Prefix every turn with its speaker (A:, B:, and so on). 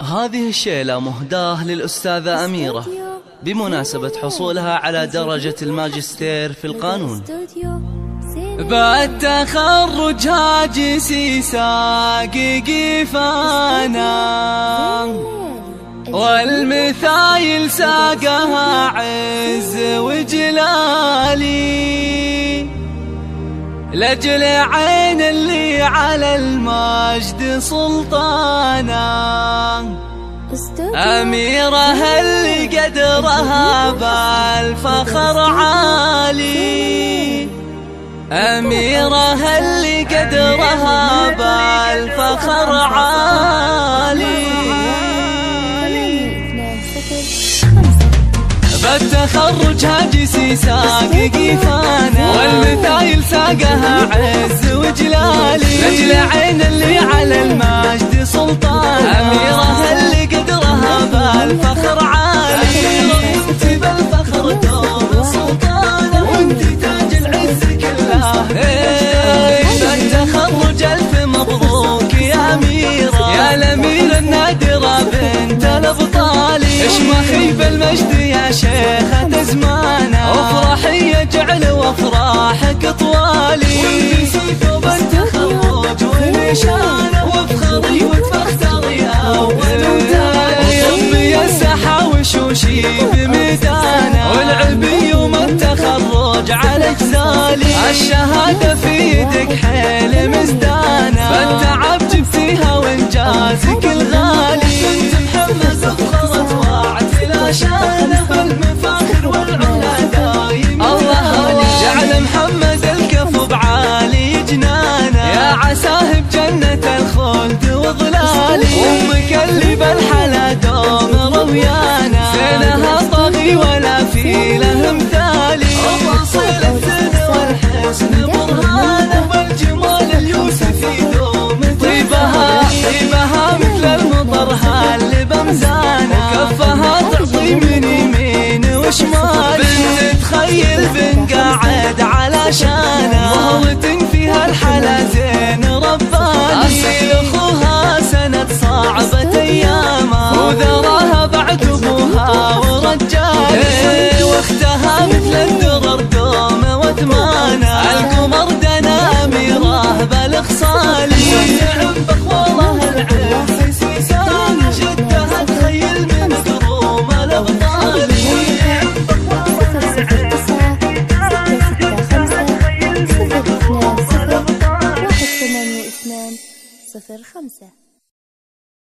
A: هذه الشيلة مهداة للأستاذة أميرة بمناسبة حصولها على درجة الماجستير في القانون.
B: بعد تخرج هاجسي ساقي قفانا، والمثايل ساقها عز وجلالي، لأجل عين اللي على المجد سلطانا. أميرة اللي قدرها بالفخر عالي، أميرة اللي قدرها بالفخر عالي. بالتخرج هاجسي ساقي قفانا، والمثايل ساقها عز وجلالي، لأجل عين اللي على المجد سلطانا. أميرة اللي قدرها بالفخر عالي، انت بالفخر دوم سلطانة، وانت تاج العز كله. بالتخرج ألف مبروك يا أميرة، يا الأميرة النادرة بنت الأبطال. اشمخي بالمجد يا شيخة زمانة، وافرحي يا جعل وافراحك طوالي. والبسي ثوب التخرج ونشانة، وافخري وتفخري أول وتاني. وصبي السحا وشوشي بميدانة، والعلبي يوم التخرج على جزالي. الشهادة في يدك حيل مزدانة، بالتعب جبتيها وانجازك الغالي. بنت محمد افخرت وعت لا شانه، بالمفاخر والعلا دايم. الله الله جعل محمد الكف بعالي جنانه، يا عساه بجنة الخلد وظلالي. امك اللي بالحلا دوم رويانا، زينها طاغي ولا في له مثالي. وفاصل الثنى والحسن